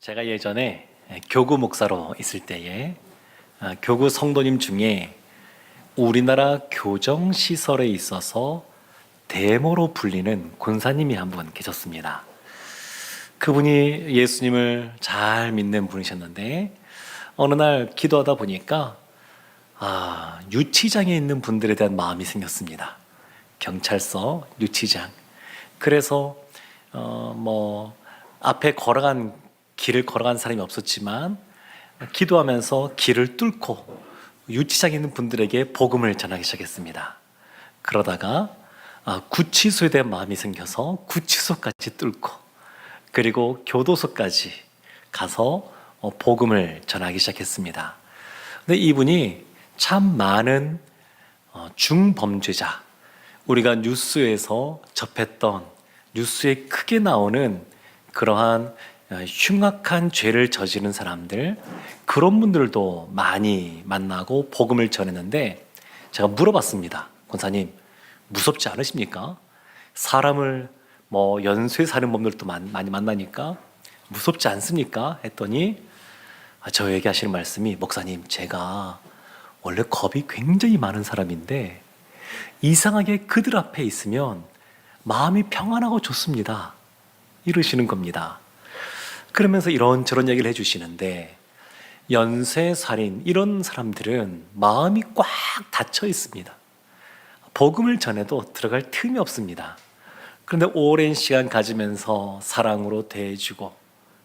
제가 예전에 교구 목사로 있을 때에 교구 성도님 중에 우리나라 교정시설에 있어서 대모로 불리는 권사님이 한 분 계셨습니다. 그분이 예수님을 잘 믿는 분이셨는데 어느 날 기도하다 보니까 유치장에 있는 분들에 대한 마음이 생겼습니다. 경찰서, 유치장. 그래서 앞에 길을 걸어간 사람이 없었지만 기도하면서 길을 뚫고 유치장에 있는 분들에게 복음을 전하기 시작했습니다. 그러다가 구치소에 대한 마음이 생겨서 구치소까지 뚫고 그리고 교도소까지 가서 복음을 전하기 시작했습니다. 근데 이분이 참 많은 중범죄자, 우리가 뉴스에서 접했던 뉴스에 크게 나오는 그러한 흉악한 죄를 저지른 사람들, 그런 분들도 많이 만나고 복음을 전했는데 제가 물어봤습니다. 권사님, 무섭지 않으십니까? 사람을 연쇄 살인범들도 많이 만나니까 무섭지 않습니까? 했더니 저에게 하시는 말씀이, 목사님, 제가 원래 겁이 굉장히 많은 사람인데 이상하게 그들 앞에 있으면 마음이 평안하고 좋습니다. 이러시는 겁니다. 그러면서 이런저런 얘기를 해주시는데 연쇄살인 이런 사람들은 마음이 꽉 닫혀 있습니다. 복음을 전해도 들어갈 틈이 없습니다. 그런데 오랜 시간 가지면서 사랑으로 대해주고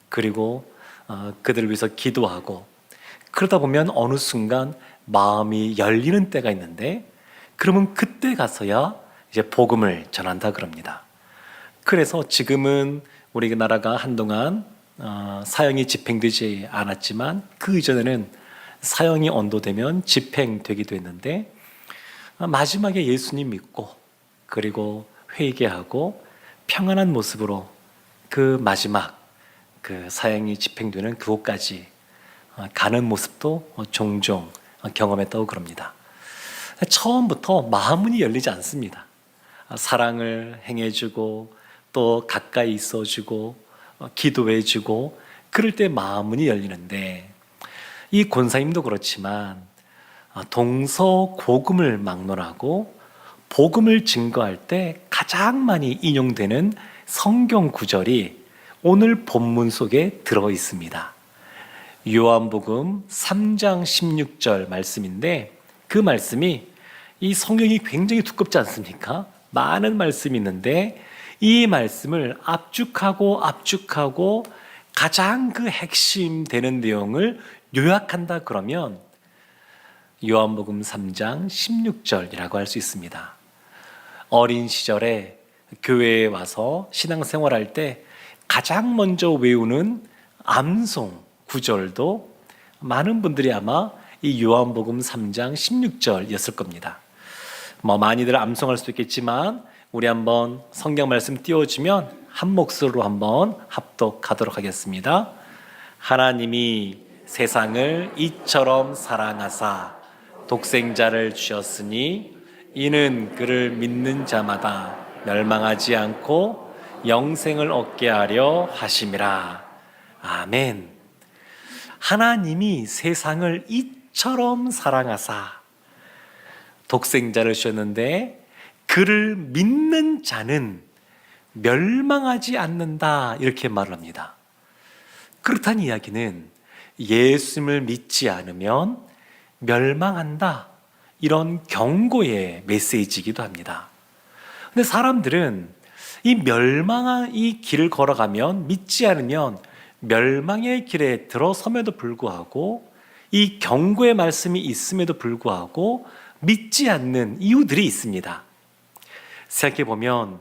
그리고 그들을 위해서 기도하고 그러다 보면 어느 순간 마음이 열리는 때가 있는데 그러면 그때 가서야 이제 복음을 전한다 그럽니다. 그래서 지금은 우리나라가 한동안 사형이 집행되지 않았지만 그 이전에는 사형이 언도되면 집행되기도 했는데 마지막에 예수님 믿고 그리고 회개하고 평안한 모습으로 그 마지막 그 사형이 집행되는 그곳까지 가는 모습도 종종 경험했다고 그럽니다. 처음부터 마음문이 열리지 않습니다. 사랑을 행해주고 또 가까이 있어주고 기도해주고 그럴 때 마음문이 열리는데 이 권사님도 그렇지만 동서고금을 막론하고 복음을 증거할 때 가장 많이 인용되는 성경 구절이 오늘 본문 속에 들어 있습니다. 요한복음 3장 16절 말씀인데 그 말씀이, 이 성경이 굉장히 두껍지 않습니까? 많은 말씀이 있는데 이 말씀을 압축하고 가장 그 핵심 되는 내용을 요약한다 그러면 요한복음 3장 16절이라고 할 수 있습니다. 어린 시절에 교회에 와서 신앙생활할 때 가장 먼저 외우는 암송 구절도 많은 분들이 아마 이 요한복음 3장 16절이었을 겁니다. 많이들 암송할 수도 있겠지만 우리 한번 성경 말씀 띄워주면 한 목소리로 한번 합독하도록 하겠습니다. 하나님이 세상을 이처럼 사랑하사 독생자를 주셨으니 이는 그를 믿는 자마다 멸망하지 않고 영생을 얻게 하려 하심이라. 아멘. 하나님이 세상을 이처럼 사랑하사 독생자를 주셨는데 그를 믿는 자는 멸망하지 않는다, 이렇게 말을 합니다. 그렇다는 이야기는 예수님을 믿지 않으면 멸망한다, 이런 경고의 메시지이기도 합니다. 근데 사람들은 이 멸망한 이 길을 걸어가면, 믿지 않으면 멸망의 길에 들어섬에도 불구하고 이 경고의 말씀이 있음에도 불구하고 믿지 않는 이유들이 있습니다. 생각해보면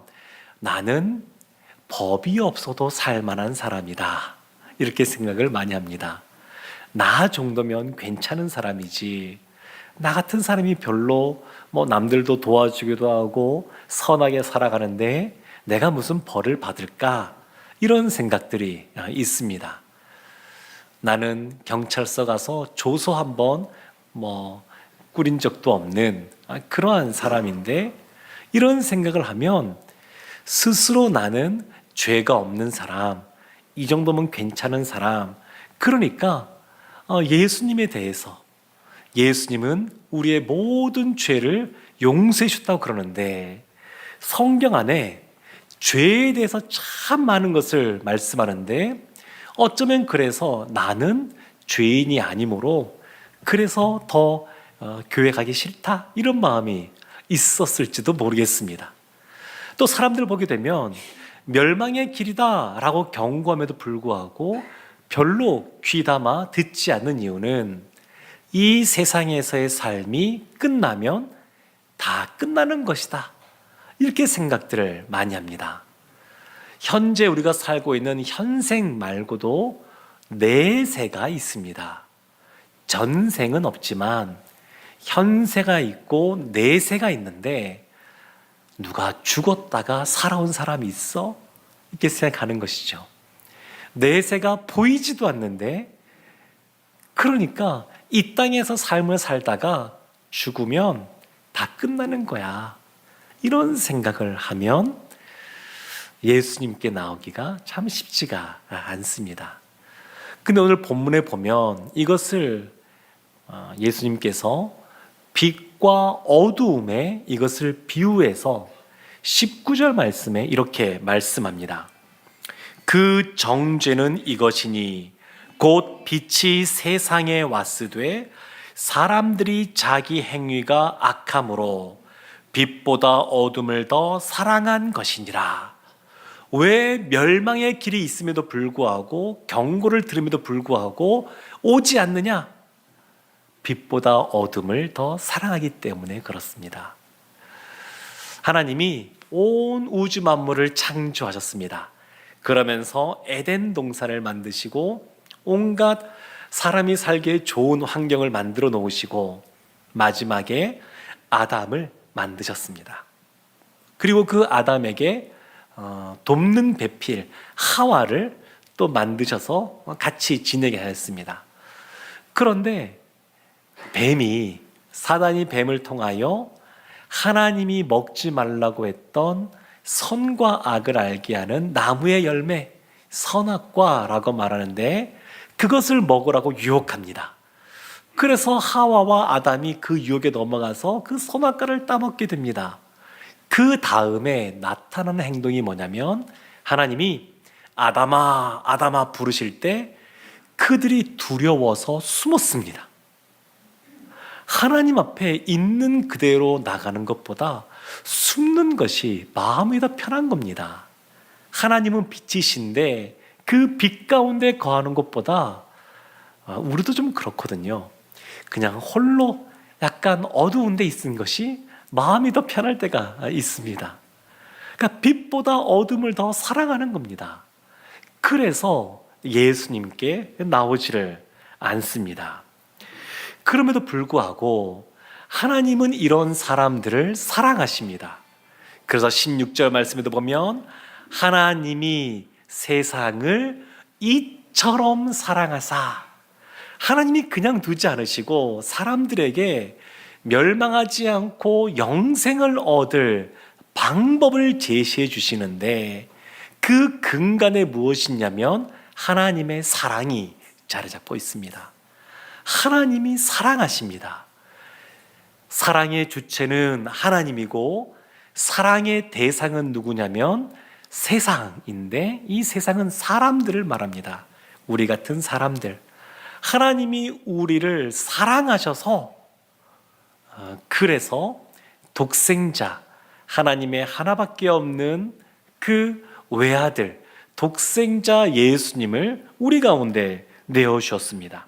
나는 법이 없어도 살만한 사람이다, 이렇게 생각을 많이 합니다. 나 정도면 괜찮은 사람이지, 나 같은 사람이 별로 남들도 도와주기도 하고 선하게 살아가는데 내가 무슨 벌을 받을까, 이런 생각들이 있습니다. 나는 경찰서 가서 조서 한번 꾸린 적도 없는 그러한 사람인데, 이런 생각을 하면 스스로 나는 죄가 없는 사람, 이 정도면 괜찮은 사람. 그러니까 예수님에 대해서, 예수님은 우리의 모든 죄를 용서해 주셨다고 그러는데, 성경 안에 죄에 대해서 참 많은 것을 말씀하는데, 어쩌면 그래서 나는 죄인이 아니므로 그래서 더 교회 가기 싫다, 이런 마음이 있었을지도 모르겠습니다. 또 사람들 보게 되면 멸망의 길이다 라고 경고함에도 불구하고 별로 귀담아 듣지 않는 이유는 이 세상에서의 삶이 끝나면 다 끝나는 것이다, 이렇게 생각들을 많이 합니다. 현재 우리가 살고 있는 현생 말고도 내세가 있습니다. 전생은 없지만 현세가 있고 내세가 있는데, 누가 죽었다가 살아온 사람이 있어? 이렇게 생각하는 것이죠. 내세가 보이지도 않는데, 그러니까 이 땅에서 삶을 살다가 죽으면 다 끝나는 거야, 이런 생각을 하면 예수님께 나오기가 참 쉽지가 않습니다. 근데 오늘 본문에 보면 이것을 예수님께서 빛과 어두움에 이것을 비유해서 19절 말씀에 이렇게 말씀합니다. 그 정죄는 이것이니 곧 빛이 세상에 왔으되 사람들이 자기 행위가 악함으로 빛보다 어둠을 더 사랑한 것이니라. 왜 멸망의 길이 있음에도 불구하고, 경고를 들음에도 불구하고 오지 않느냐? 빛보다 어둠을 더 사랑하기 때문에 그렇습니다. 하나님이 온 우주 만물을 창조하셨습니다. 그러면서 에덴 동산을 만드시고 온갖 사람이 살기에 좋은 환경을 만들어 놓으시고 마지막에 아담을 만드셨습니다. 그리고 그 아담에게 돕는 배필 하와를 또 만드셔서 같이 지내게 하였습니다. 그런데 사단이 뱀을 통하여 하나님이 먹지 말라고 했던 선과 악을 알게 하는 나무의 열매, 선악과라고 말하는데, 그것을 먹으라고 유혹합니다. 그래서 하와와 아담이 그 유혹에 넘어가서 그 선악과를 따먹게 됩니다. 그 다음에 나타나는 행동이 뭐냐면, 하나님이 아담아 아담아 부르실 때 그들이 두려워서 숨었습니다. 하나님 앞에 있는 그대로 나가는 것보다 숨는 것이 마음이 더 편한 겁니다. 하나님은 빛이신데 그 빛 가운데 거하는 것보다, 우리도 좀 그렇거든요. 그냥 홀로 약간 어두운 데 있는 것이 마음이 더 편할 때가 있습니다. 그러니까 빛보다 어둠을 더 사랑하는 겁니다. 그래서 예수님께 나오지를 않습니다. 그럼에도 불구하고 하나님은 이런 사람들을 사랑하십니다. 그래서 16절 말씀에도 보면 하나님이 세상을 이처럼 사랑하사, 하나님이 그냥 두지 않으시고 사람들에게 멸망하지 않고 영생을 얻을 방법을 제시해 주시는데, 그 근간에 무엇이냐면 하나님의 사랑이 자리 잡고 있습니다. 하나님이 사랑하십니다. 사랑의 주체는 하나님이고 사랑의 대상은 누구냐면 세상인데, 이 세상은 사람들을 말합니다. 우리 같은 사람들. 하나님이 우리를 사랑하셔서, 그래서 독생자, 하나님의 하나밖에 없는 그 외아들, 독생자 예수님을 우리 가운데 내어주셨습니다.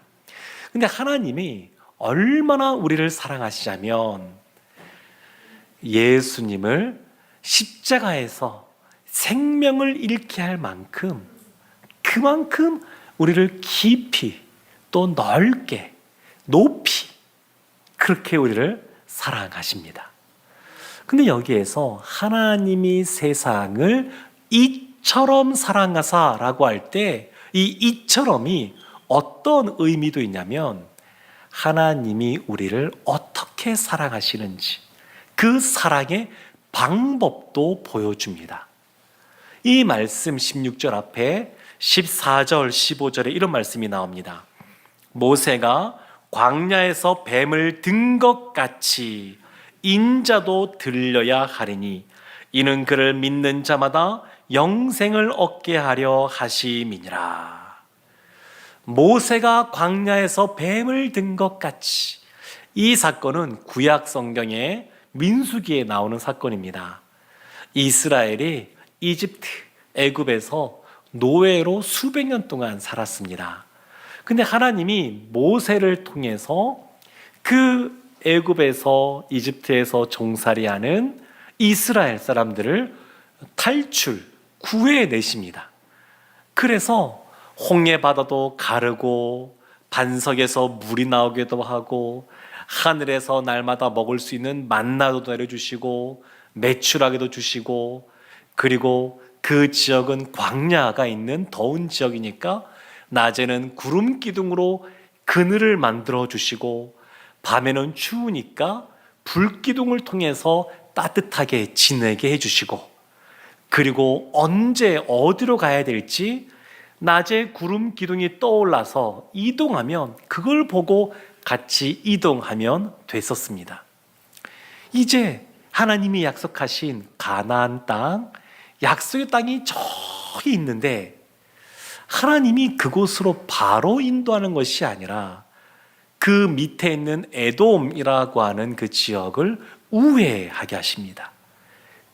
근데 하나님이 얼마나 우리를 사랑하시냐면 예수님을 십자가에서 생명을 잃게 할 만큼, 그만큼 우리를 깊이 또 넓게 높이 그렇게 우리를 사랑하십니다. 근데 여기에서 하나님이 세상을 이처럼 사랑하사라고 할 때 이 이처럼이 어떤 의미도 있냐면, 하나님이 우리를 어떻게 사랑하시는지 그 사랑의 방법도 보여줍니다. 이 말씀 16절 앞에 14절, 15절에 이런 말씀이 나옵니다. 모세가 광야에서 뱀을 든 것 같이 인자도 들려야 하리니 이는 그를 믿는 자마다 영생을 얻게 하려 하심이니라. 모세가 광야에서 뱀을 든 것 같이, 이 사건은 구약 성경의 민수기에 나오는 사건입니다. 이스라엘이 이집트, 애굽에서 노예로 수백 년 동안 살았습니다. 근데 하나님이 모세를 통해서 그 애굽에서, 이집트에서 종살이하는 이스라엘 사람들을 구해내십니다. 그래서 홍해 바다도 가르고 반석에서 물이 나오기도 하고 하늘에서 날마다 먹을 수 있는 만나도 내려주시고 매출하게도 주시고, 그리고 그 지역은 광야가 있는 더운 지역이니까 낮에는 구름 기둥으로 그늘을 만들어 주시고 밤에는 추우니까 불 기둥을 통해서 따뜻하게 지내게 해주시고, 그리고 언제 어디로 가야 될지 낮에 구름 기둥이 떠올라서 이동하면 그걸 보고 같이 이동하면 됐었습니다. 이제 하나님이 약속하신 가나안 땅, 약속의 땅이 저기 있는데 하나님이 그곳으로 바로 인도하는 것이 아니라 그 밑에 있는 에돔이라고 하는 그 지역을 우회하게 하십니다.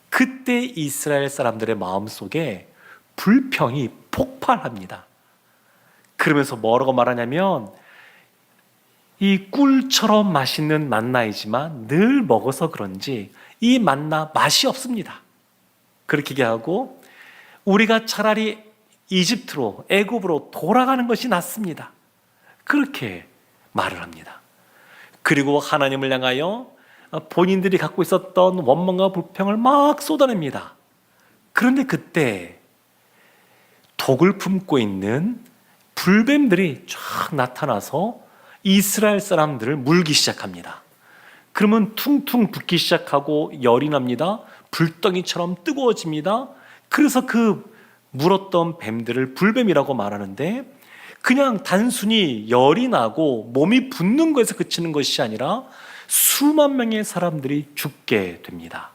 그때 이스라엘 사람들의 마음속에 불평이 폭발합니다. 그러면서 뭐라고 말하냐면, 이 꿀처럼 맛있는 만나이지만 늘 먹어서 그런지 이 만나 맛이 없습니다. 그렇게 얘기하고 우리가 차라리 이집트로, 애굽으로 돌아가는 것이 낫습니다. 그렇게 말을 합니다. 그리고 하나님을 향하여 본인들이 갖고 있었던 원망과 불평을 막 쏟아냅니다. 그런데 그때 독을 품고 있는 불뱀들이 쫙 나타나서 이스라엘 사람들을 물기 시작합니다. 그러면 퉁퉁 붓기 시작하고 열이 납니다. 불덩이처럼 뜨거워집니다. 그래서 그 물었던 뱀들을 불뱀이라고 말하는데, 그냥 단순히 열이 나고 몸이 붓는 것에서 그치는 것이 아니라 수만 명의 사람들이 죽게 됩니다.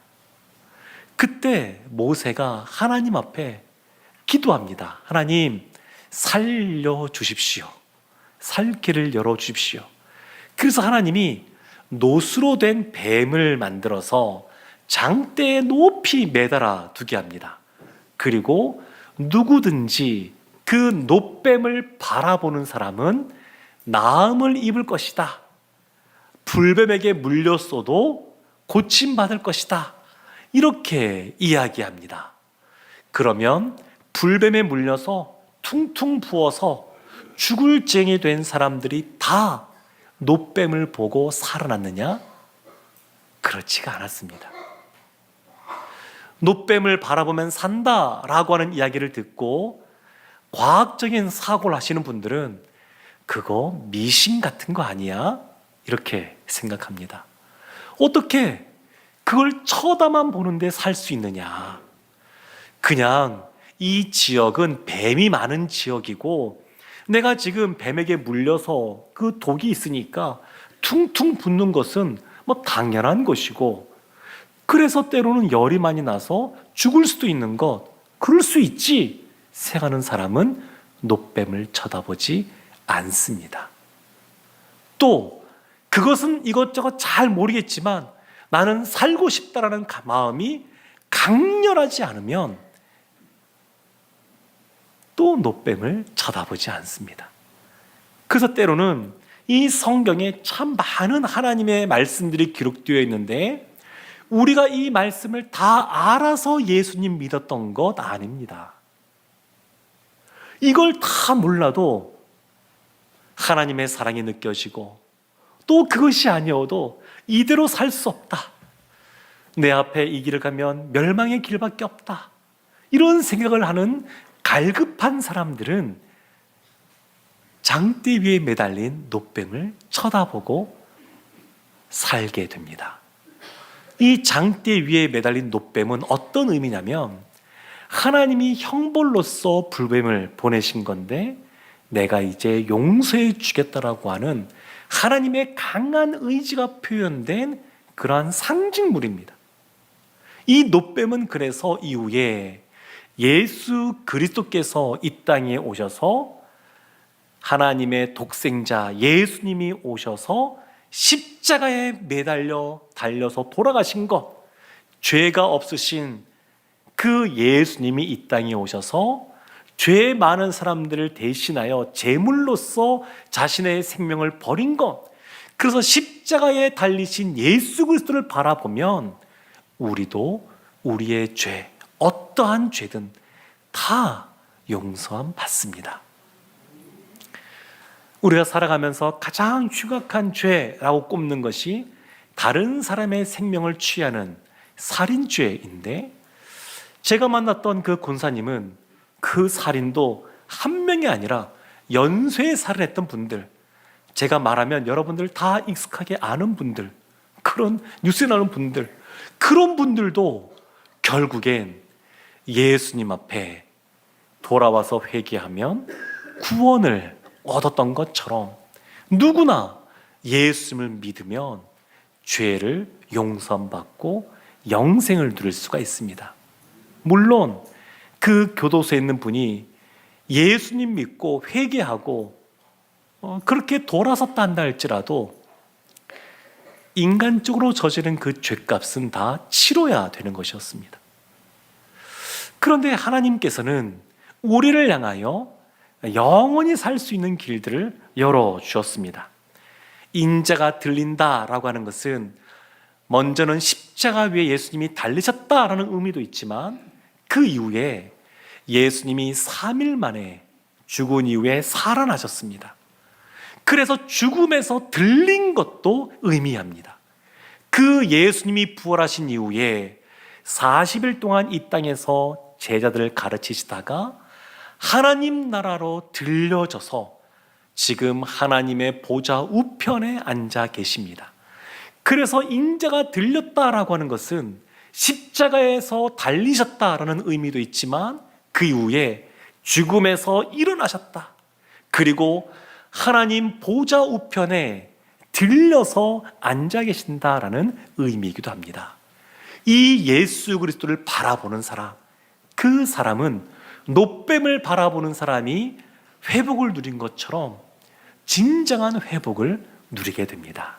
그때 모세가 하나님 앞에 기도합니다. 하나님, 살려주십시오. 살 길을 열어주십시오. 그래서 하나님이 노수로 된 뱀을 만들어서 장대에 높이 매달아 두게 합니다. 그리고 누구든지 그 놋뱀을 바라보는 사람은 나음을 입을 것이다. 불뱀에게 물렸어도 고침받을 것이다. 이렇게 이야기합니다. 그러면 불뱀에 물려서 퉁퉁 부어서 죽을 쟁이 된 사람들이 다 놋뱀을 보고 살아났느냐? 그렇지가 않았습니다. 놋뱀을 바라보면 산다라고 하는 이야기를 듣고 과학적인 사고를 하시는 분들은 그거 미신 같은 거 아니야? 이렇게 생각합니다. 어떻게 그걸 쳐다만 보는데 살 수 있느냐? 그냥 이 지역은 뱀이 많은 지역이고 내가 지금 뱀에게 물려서 그 독이 있으니까 퉁퉁 붓는 것은 뭐 당연한 것이고, 그래서 때로는 열이 많이 나서 죽을 수도 있는 것, 그럴 수 있지 생각하는 사람은 놋뱀을 쳐다보지 않습니다. 또 그것은 이것저것 잘 모르겠지만 나는 살고 싶다라는 마음이 강렬하지 않으면 또 놋뱀을 쳐다보지 않습니다. 그래서 때로는 이 성경에 참 많은 하나님의 말씀들이 기록되어 있는데 우리가 이 말씀을 다 알아서 예수님 믿었던 것 아닙니다. 이걸 다 몰라도 하나님의 사랑이 느껴지고, 또 그것이 아니어도 이대로 살 수 없다, 내 앞에 이 길을 가면 멸망의 길밖에 없다, 이런 생각을 하는 갈급한 사람들은 장대 위에 매달린 놋뱀을 쳐다보고 살게 됩니다. 이 장대 위에 매달린 놋뱀은 어떤 의미냐면 하나님이 형벌로서 불뱀을 보내신 건데 내가 이제 용서해 주겠다라고 하는 하나님의 강한 의지가 표현된 그러한 상징물입니다. 이 놋뱀은 그래서 이후에 예수 그리스도께서 이 땅에 오셔서 하나님의 독생자 예수님이 오셔서 십자가에 매달려 달려서 돌아가신 것, 죄가 없으신 그 예수님이 이 땅에 오셔서 죄 많은 사람들을 대신하여 제물로서 자신의 생명을 버린 것, 그래서 십자가에 달리신 예수 그리스도를 바라보면 우리도 우리의 죄, 어떠한 죄든 다 용서함 받습니다. 우리가 살아가면서 가장 흉악한 죄라고 꼽는 것이 다른 사람의 생명을 취하는 살인죄인데, 제가 만났던 그 권사님은 그 살인도 한 명이 아니라 연쇄 살인했던 분들, 제가 말하면 여러분들 다 익숙하게 아는 분들, 그런 뉴스에 나오는 분들, 그런 분들도 결국엔 예수님 앞에 돌아와서 회개하면 구원을 얻었던 것처럼 누구나 예수님을 믿으면 죄를 용서받고 영생을 누릴 수가 있습니다. 물론 그 교도소에 있는 분이 예수님 믿고 회개하고 그렇게 돌아섰다 한다 할지라도 인간적으로 저지른 그 죄값은 다 치러야 되는 것이었습니다. 그런데 하나님께서는 우리를 향하여 영원히 살 수 있는 길들을 열어주셨습니다. 인자가 들린다라고 하는 것은 먼저는 십자가 위에 예수님이 달리셨다라는 의미도 있지만 그 이후에 예수님이 3일 만에 죽은 이후에 살아나셨습니다. 그래서 죽음에서 들린 것도 의미합니다. 그 예수님이 부활하신 이후에 40일 동안 이 땅에서 제자들을 가르치시다가 하나님 나라로 들려져서 지금 하나님의 보좌 우편에 앉아 계십니다. 그래서 인자가 들렸다라고 하는 것은 십자가에서 달리셨다라는 의미도 있지만 그 이후에 죽음에서 일어나셨다, 그리고 하나님 보좌 우편에 들려서 앉아 계신다라는 의미이기도 합니다. 이 예수 그리스도를 바라보는 사람, 그 사람은 놋뱀을 바라보는 사람이 회복을 누린 것처럼 진정한 회복을 누리게 됩니다.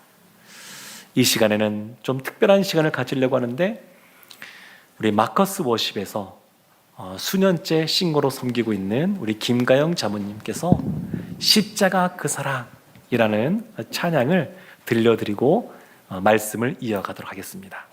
이 시간에는 좀 특별한 시간을 가지려고 하는데, 우리 마커스 워십에서 수년째 싱거로 섬기고 있는 우리 김가영 자모님께서 십자가 그 사랑이라는 찬양을 들려드리고 말씀을 이어가도록 하겠습니다.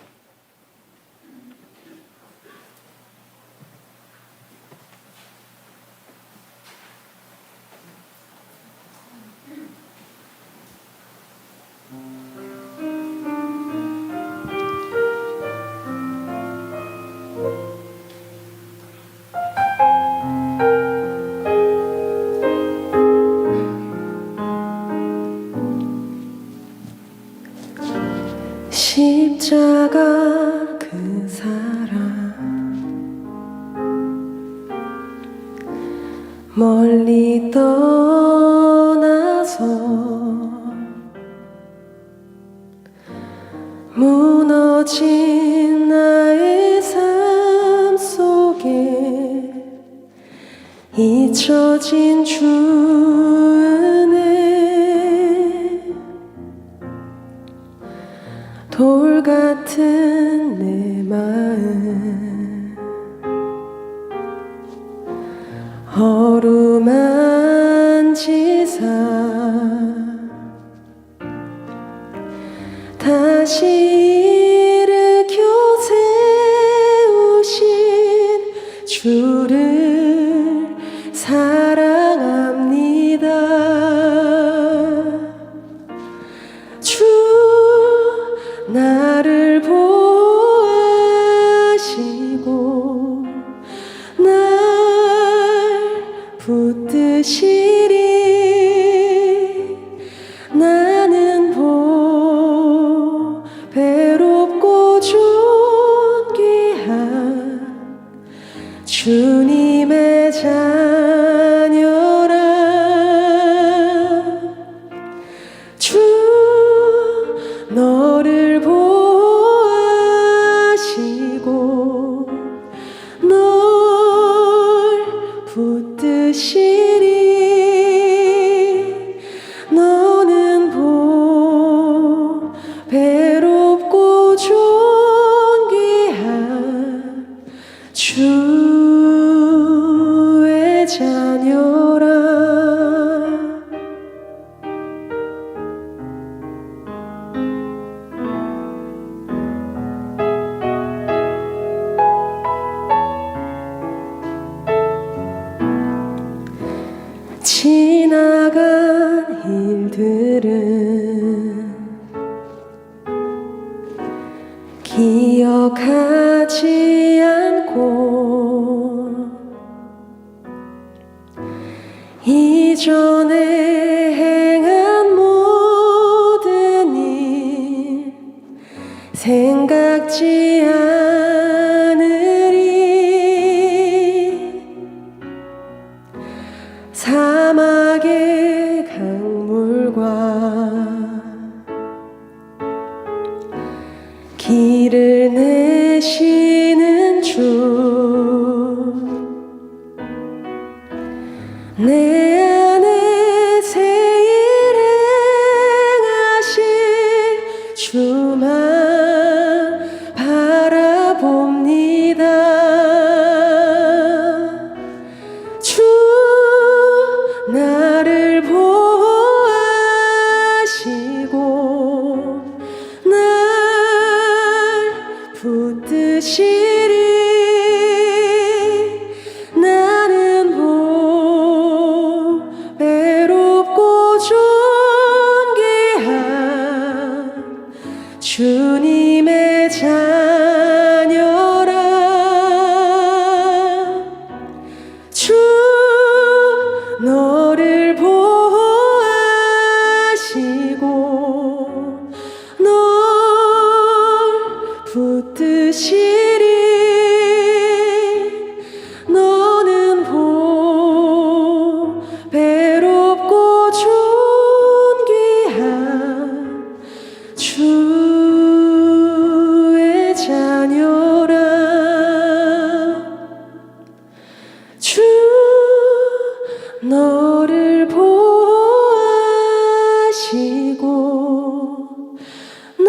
십자가 그 사랑 멀리 떠나서 무너진 나의 삶 속에 잊혀진 주 은혜, 돌 같은 내 마음 어루만지사 다시 일으켜 세우신 주를 사랑합니다. 주 나를 보아시고 날 붙드시리. 나는 기억하지 않고 이전에 행한 모든 일 생각지 않으리 사막의 강물과 길을 내시는 주 내 안에 새 일 행하실 주만 바라봅니다. 주 나를 보호하시고 날 붙드시리 나는 보배롭고 존귀한 주님의 자녀라. 주 너를 보호하시고 널 붙드시리 너는 보배롭고 존귀한 주의 자녀라. 주 너를 보호하시고 널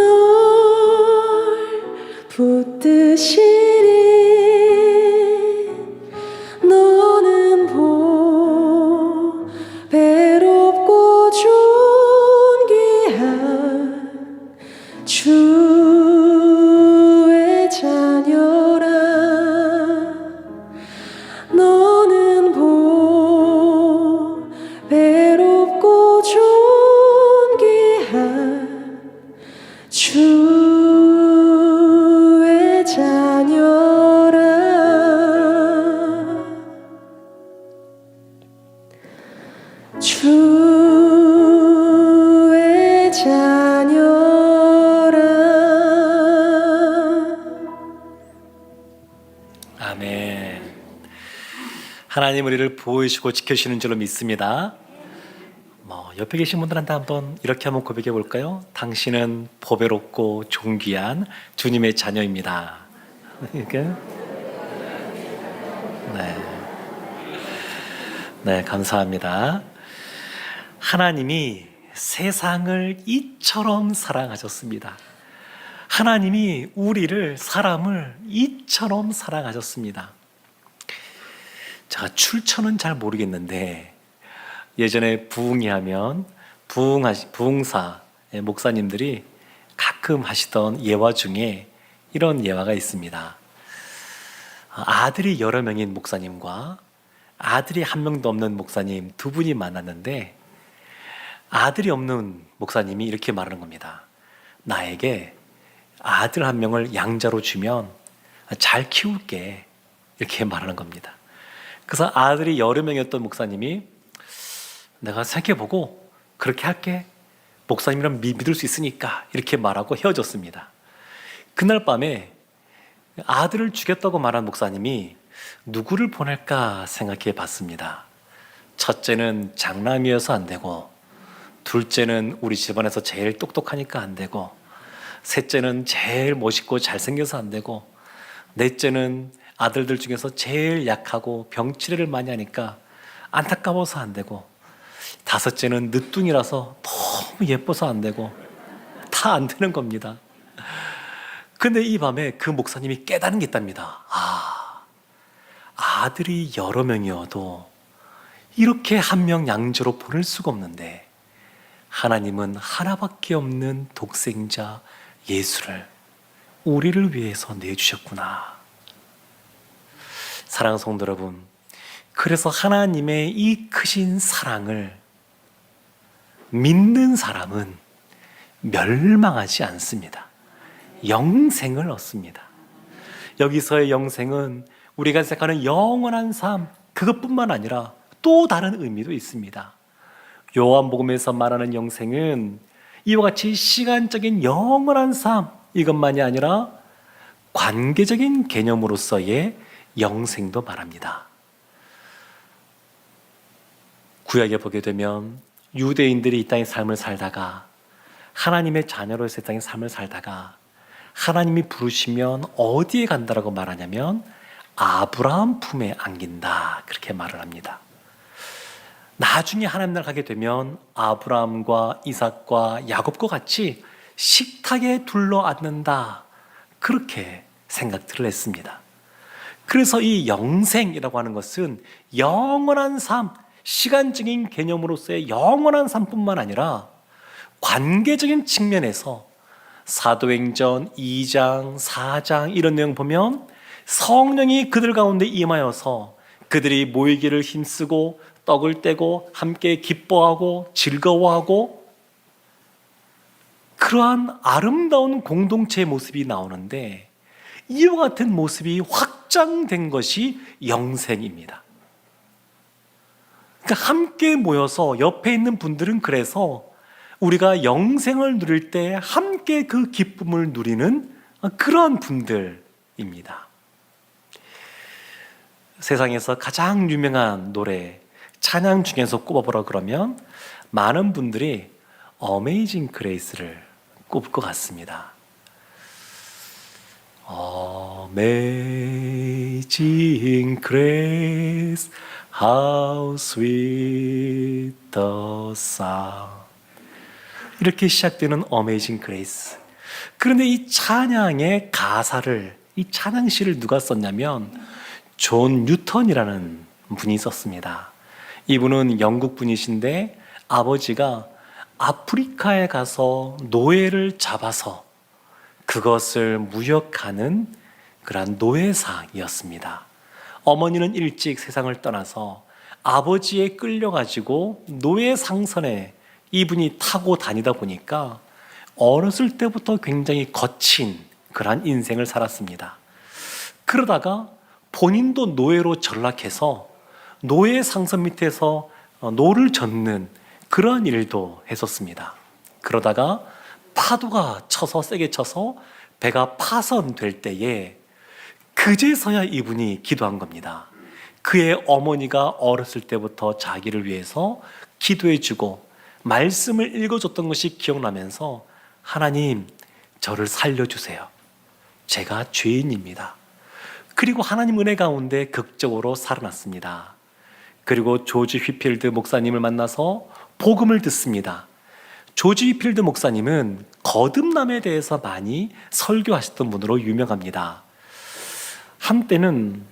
붙드시리 너는 보배롭고 존귀한 주의 자녀라. 너는 보배롭고 존귀한 주의 자녀라. 주의 자녀라. 아멘. 하나님 우리를 보호해주시고 지켜주시는 줄로 믿습니다. 옆에 계신 분들한테 이렇게 한번 고백해 볼까요? 당신은 보배롭고 존귀한 주님의 자녀입니다. 이렇게. 네, 감사합니다. 하나님이 세상을 이처럼 사랑하셨습니다. 하나님이 우리를, 사람을 이처럼 사랑하셨습니다. 제가 출처는 잘 모르겠는데 예전에 부흥이 하면 부흥사 목사님들이 가끔 하시던 예화 중에 이런 예화가 있습니다. 아들이 여러 명인 목사님과 아들이 한 명도 없는 목사님 두 분이 만났는데 아들이 없는 목사님이 이렇게 말하는 겁니다. 나에게 아들 한 명을 양자로 주면 잘 키울게, 이렇게 말하는 겁니다. 그래서 아들이 여러 명이었던 목사님이 내가 생각해보고 그렇게 할게, 목사님이랑 믿을 수 있으니까, 이렇게 말하고 헤어졌습니다. 그날 밤에 아들을 죽였다고 말한 목사님이 누구를 보낼까 생각해 봤습니다. 첫째는 장남이어서 안 되고, 둘째는 우리 집안에서 제일 똑똑하니까 안 되고, 셋째는 제일 멋있고 잘생겨서 안 되고, 넷째는 아들들 중에서 제일 약하고 병치레를 많이 하니까 안타까워서 안 되고, 다섯째는 늦둥이라서 너무 예뻐서 안 되고, 다 안 되는 겁니다. 근데 이 밤에 그 목사님이 깨달은 게 있답니다. 아들이 여러 명이어도 이렇게 한 명 양자로 보낼 수가 없는데 하나님은 하나밖에 없는 독생자 예수를 우리를 위해서 내주셨구나. 사랑하는 성도 여러분, 그래서 하나님의 이 크신 사랑을 믿는 사람은 멸망하지 않습니다. 영생을 얻습니다. 여기서의 영생은 우리가 생각하는 영원한 삶, 그것뿐만 아니라 또 다른 의미도 있습니다. 요한복음에서 말하는 영생은 이와 같이 시간적인 영원한 삶, 이것만이 아니라 관계적인 개념으로서의 영생도 말합니다. 구약에 보게 되면 유대인들이 이 땅의 삶을 살다가 하나님의 자녀로서 이 땅의 삶을 살다가 하나님이 부르시면 어디에 간다라고 말하냐면 아브라함 품에 안긴다, 그렇게 말을 합니다. 나중에 하나님 나라 가게 되면 아브라함과 이삭과 야곱과 같이 식탁에 둘러앉는다, 그렇게 생각들을 했습니다. 그래서 이 영생이라고 하는 것은 영원한 삶, 시간적인 개념으로서의 영원한 삶뿐만 아니라 관계적인 측면에서 사도행전 2장, 4장 이런 내용 보면 성령이 그들 가운데 임하여서 그들이 모이기를 힘쓰고 떡을 떼고 함께 기뻐하고 즐거워하고 그러한 아름다운 공동체의 모습이 나오는데 이와 같은 모습이 확장된 것이 영생입니다. 그러니까 함께 모여서 옆에 있는 분들은 그래서 우리가 영생을 누릴 때 함께 그 기쁨을 누리는 그러한 분들입니다. 세상에서 가장 유명한 노래, 찬양 중에서 꼽아보라 그러면 많은 분들이 어메이징 그레이스를 꼽을 것 같습니다. Amazing grace, how sweet the sound. 이렇게 시작되는 Amazing Grace. 그런데 이 찬양의 가사를, 이 찬양시를 누가 썼냐면 존 뉴턴이라는 분이 썼습니다. 이분은 영국 분이신데 아버지가 아프리카에 가서 노예를 잡아서 그것을 무역하는 그런 노예상이었습니다. 어머니는 일찍 세상을 떠나서 아버지에 끌려가지고 노예 상선에 이분이 타고 다니다 보니까 어렸을 때부터 굉장히 거친 그러한 인생을 살았습니다. 그러다가 본인도 노예로 전락해서 노예 상선 밑에서 노를 젓는 그런 일도 했었습니다. 그러다가 파도가 쳐서 세게 쳐서 배가 파선될 때에 그제서야 이분이 기도한 겁니다. 그의 어머니가 어렸을 때부터 자기를 위해서 기도해주고 말씀을 읽어줬던 것이 기억나면서 하나님, 저를 살려주세요. 제가 죄인입니다. 그리고 하나님 은혜 가운데 극적으로 살아났습니다. 그리고 조지 휘필드 목사님을 만나서 복음을 듣습니다. 조지 휘필드 목사님은 거듭남에 대해서 많이 설교하셨던 분으로 유명합니다. 한때는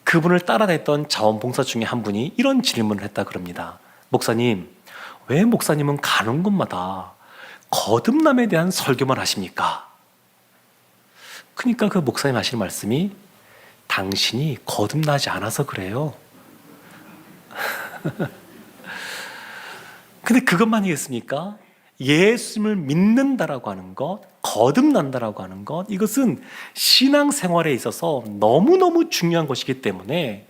그분을 따라다녔던 자원봉사 중에 한 분이 이런 질문을 했다 그럽니다. 목사님, 왜 목사님은 가는 곳마다 거듭남에 대한 설교만 하십니까? 그러니까 그 목사님 하시는 말씀이 당신이 거듭나지 않아서 그래요. 근데 그것만이겠습니까? 예수님을 믿는다라고 하는 것, 거듭난다라고 하는 것, 이것은 신앙생활에 있어서 너무너무 중요한 것이기 때문에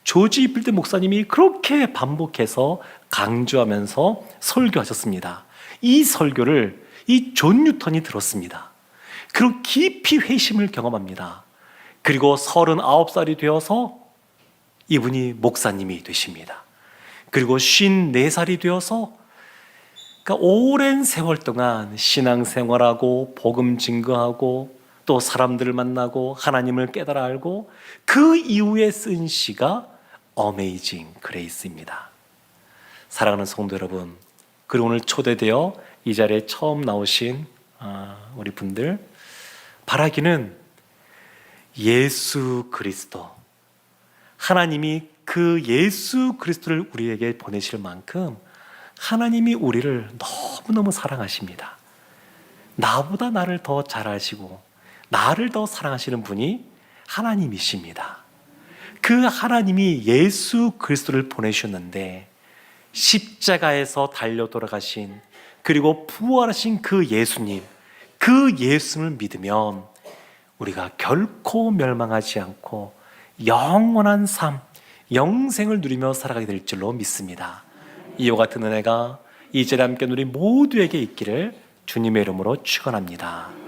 조지 휘필드 목사님이 그렇게 반복해서 강조하면서 설교하셨습니다. 이 설교를 이 존 뉴턴이 들었습니다. 그리고 깊이 회심을 경험합니다. 그리고 39살이 되어서 이분이 목사님이 되십니다. 그리고 54살이 되어서 그러니까 오랜 세월 동안 신앙생활하고 복음 증거하고 또 사람들을 만나고 하나님을 깨달아 알고 그 이후에 쓴 시가 Amazing Grace입니다. 사랑하는 성도 여러분, 그리고 오늘 초대되어 이 자리에 처음 나오신 우리 분들, 바라기는 예수 그리스도, 하나님이 그 예수 그리스도를 우리에게 보내실 만큼 하나님이 우리를 너무너무 사랑하십니다. 나보다 나를 더 잘 아시고 나를 더 사랑하시는 분이 하나님이십니다. 그 하나님이 예수 그리스도를 보내셨는데 십자가에서 달려 돌아가신 그리고 부활하신 그 예수님, 그 예수님을 믿으면 우리가 결코 멸망하지 않고 영원한 삶, 영생을 누리며 살아가게 될 줄로 믿습니다. 이와 같은 은혜가 이 자리에 함께 우리 모두에게 있기를 주님의 이름으로 축원합니다.